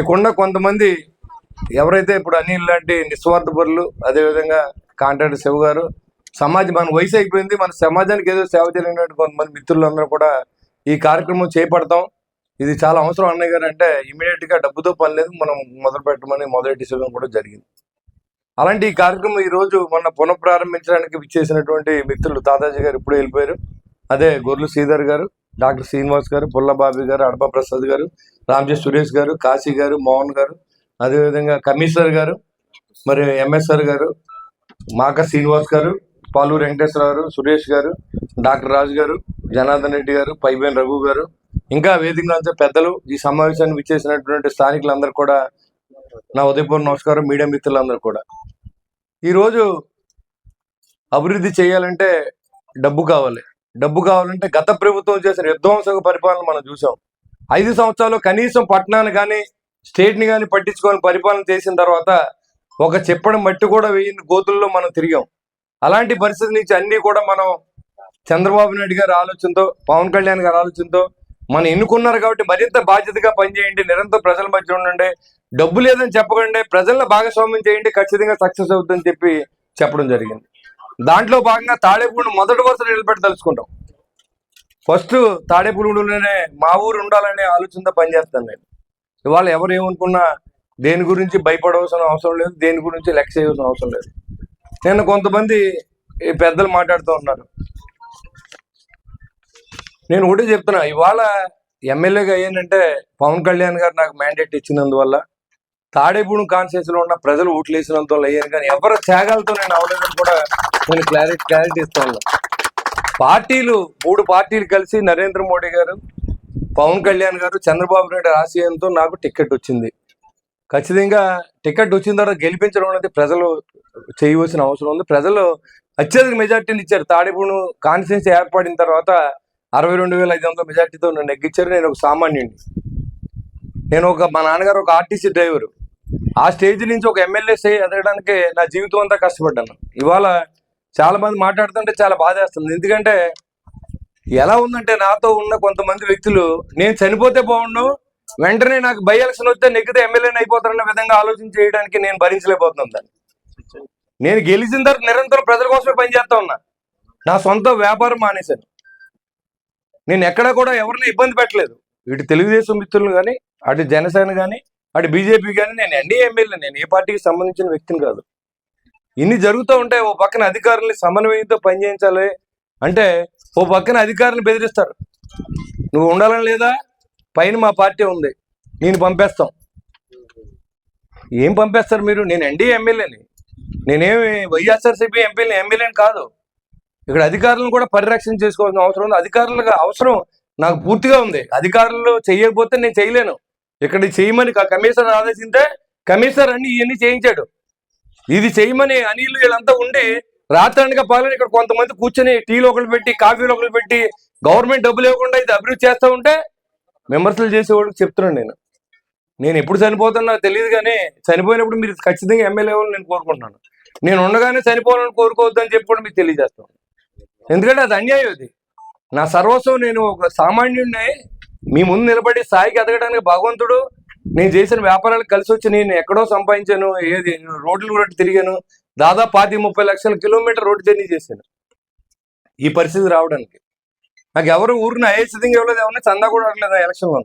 ఇక్కడున్న కొంతమంది ఎవరైతే ఇప్పుడు అనిల్ లాంటి నిస్వార్థపరులు, అదేవిధంగా కాంట్రాక్టర్ శివ గారు, మన వయసు అయిపోయింది, మన సమాజానికి ఏదో సేవ చేయలేనటువంటి కొంతమంది మిత్రులందరూ కూడా ఈ కార్యక్రమం చేపడతాం, ఇది చాలా అవసరం అన్నయ్య గారు అంటే ఇమీడియట్ గా డబ్బుతో పని లేదు, మనం మొదలు పెట్టమని మొదలెట్టేయడం కూడా జరిగింది. అలాంటి ఈ కార్యక్రమం ఈ రోజు మొన్న పునఃప్రారంభించడానికి విచ్చేసినటువంటి మిత్రులు తాతాజీ గారు ఇప్పుడే వెళ్ళిపోయారు. అదే గొర్రెలు శ్రీధర్ గారు, డాక్టర్ శ్రీనివాస్ గారు, పుల్లబాబి గారు, అడప ప్రసాద్ గారు, రామ్జీ సురేష్ గారు, కాశీ గారు, మోహన్ గారు, అదేవిధంగా కమిషనర్ గారు, మరి ఎంఎస్ఆర్ గారు, మాక శ్రీనివాస్ గారు, పాలూరు వెంకటేశ్వర గారు, సురేష్ గారు, డాక్టర్ రాజు గారు, జనార్దన్ రెడ్డి గారు, పైబేన్ రఘు గారు, ఇంకా వేదికలో పెద్దలు, ఈ సమావేశాన్ని విచ్చేసినటువంటి స్థానికులందరూ కూడా నా ఉదయపూర్వ నమస్కారం. మీడియా మిత్రులందరూ కూడా, ఈరోజు అభివృద్ధి చేయాలంటే డబ్బు కావాలి. డబ్బు కావాలంటే గత ప్రభుత్వం చేసిన విధ్వంసక పరిపాలన మనం చూసాం. 5 సంవత్సరాలు కనీసం పట్టణాన్ని కానీ స్టేట్ని కానీ పట్టించుకొని పరిపాలన చేసిన తర్వాత ఒక చెప్పడం మట్టి కూడా వేయని గోతుల్లో మనం తిరిగాం. అలాంటి పరిస్థితి నుంచి అన్నీ కూడా మనం చంద్రబాబు నాయుడు గారి ఆలోచనతో, పవన్ కళ్యాణ్ గారి ఆలోచనతో మనం ఎన్నుకున్నారు కాబట్టి మరింత బాధ్యతగా పనిచేయండి, నిరంతరం ప్రజల మధ్య ఉండండి, డబ్బు లేదని చెప్పకండి, ప్రజలను భాగస్వామ్యం చేయండి, ఖచ్చితంగా సక్సెస్ అవుతుందని చెప్పడం జరిగింది. దాంట్లో భాగంగా తాడేపూడిని మొదటి వరుస నిలబెట్టి తలుచుకుంటాం. ఫస్ట్ తాడేపూడిలోనే మా ఊరు ఉండాలనే ఆలోచనతో పనిచేస్తాను నేను. ఇవాళ ఎవరు ఏమనుకున్నా దేని గురించి భయపడవలసిన అవసరం లేదు, దేని గురించి లెక్క చేయవలసిన అవసరం లేదు. నేను కొంతమంది పెద్దలు మాట్లాడుతూ ఉన్నారు. నేను ఒకటే చెప్తున్నా, ఇవాళ ఎమ్మెల్యేగా అయ్యానంటే పవన్ కళ్యాణ్ గారు నాకు మ్యాండేట్ ఇచ్చినందువల్ల, తాడేపూడి కాన్స్టిట్యూన్సీలో ఉన్న ప్రజలు ఓట్లు వేసినందువల్ల అయ్యాను. కానీ ఎవరి త్యాగాలతో నేను అవలేదని కూడా నేను క్లారిటీ ఇస్తా ఉన్నా. పార్టీలు 3 పార్టీలు కలిసి నరేంద్ర మోడీ గారు, పవన్ కళ్యాణ్ గారు, చంద్రబాబు నాయుడు ఆశయంతో నాకు టికెట్ వచ్చింది. ఖచ్చితంగా టికెట్ వచ్చిన తర్వాత గెలిపించడం అనేది ప్రజలు చేయవలసిన అవసరం ఉంది. ప్రజలు అత్యధిక మెజార్టీని ఇచ్చారు. తాడేపూడి కాన్స్టిట్యూన్సీ ఏర్పడిన తర్వాత 62,500 మెజార్టీతో నన్ను నెగ్గించారు. నేను ఒక సామాన్యుడిని. మా నాన్నగారు ఒక ఆర్టీసీ డ్రైవరు. ఆ స్టేజ్ నుంచి ఒక ఎమ్మెల్యే ఎదగడానికి నా జీవితం అంతా కష్టపడ్డాను. ఇవాళ చాలా మంది మాట్లాడుతుంటే చాలా బాధేస్తుంది. ఎందుకంటే ఎలా ఉందంటే, నాతో ఉన్న కొంతమంది వ్యక్తులు నేను చనిపోతే బాగుండు, వెంటనే నాకు బై ఎలక్షన్ వస్తే నెగ్గితే ఎమ్మెల్యేని అయిపోతారన్న విధంగా ఆలోచన చేయడానికి నేను భరించలేకపోతున్నాను దాన్ని. నేను గెలిచిన తర్వాత నిరంతరం ప్రజల కోసమే పనిచేస్తా ఉన్నా. నా సొంత వ్యాపారం మానేశాను. నేను ఎక్కడా కూడా ఎవరిని ఇబ్బంది పెట్టలేదు. ఇటు తెలుగుదేశం మిత్రులు కానీ, అటు జనసేన కానీ, అటు బీజేపీ కానీ. నేను ఎన్డీఏ ఎమ్మెల్యే, నేను ఏ పార్టీకి సంబంధించిన వ్యక్తిని కాదు. ఇన్ని జరుగుతూ ఉంటాయి. ఓ పక్కన అధికారుల్ని సమన్వయంతో పనిచేయించాలి అంటే, ఓ పక్కన అధికారులను బెదిరిస్తారు. నువ్వు ఉండాలని లేదా, పైన మా పార్టీ ఉంది, నేను పంపేస్తాం. ఏం పంపేస్తారు మీరు? నేను ఎన్డీఏ ఎమ్మెల్యేని, నేనేమి వైఎస్ఆర్సీపీ ఎమ్మెల్యేని కాదు. ఇక్కడ అధికారులను కూడా పరిరక్షణ చేసుకోవాల్సిన అవసరం ఉంది. అధికారులకు అవసరం నాకు పూర్తిగా ఉంది. అధికారులు చేయకపోతే నేను చేయలేను. ఇక్కడ చేయమని కమిషనర్ ఆదేశింటే కమిషనర్ ఇవన్నీ చేయించాడు. ఇది చేయమని అనిల్ వీళ్ళంతా ఉండి రాత్రనగా పాలని ఇక్కడ కొంతమంది కూర్చొని టీలు ఒకరు పెట్టి, కాఫీలు ఒకరు పెట్టి, గవర్నమెంట్ డబ్బులు ఇవ్వకుండా ఇది అభివృద్ధి చేస్తూ ఉంటే విమర్శలు చేసేవాళ్ళకి చెప్తున్నాను. నేను ఎప్పుడు చనిపోతున్నా తెలియదు, కానీ చనిపోయినప్పుడు మీరు ఖచ్చితంగా ఎమ్మెల్యే అవ్వాలని నేను కోరుకుంటున్నాను. నేను ఉండగానే చనిపోవాలని కోరుకోవద్దని చెప్పి కూడా మీకు తెలియజేస్తాను. ఎందుకంటే అది అన్యాయం. అది నా సర్వస్వం. నేను ఒక సామాన్యుడిని మీ ముందు నిలబడి స్థాయికి ఎదగడానికి భగవంతుడు నేను చేసిన వ్యాపారాలకు కలిసి వచ్చి నేను ఎక్కడో సంపాదించాను. రోడ్లు కూడా తిరిగాను. దాదాపు 20-30 లక్షల కిలోమీటర్ రోడ్డు జర్నీ చేశాను ఈ పరిస్థితి రావడానికి. నాకు ఎవరు ఊరిని అయేసితంగా ఇవ్వలేదు, ఎవరిని చందా కూడా అడగలేదు ఎలక్షన్లో.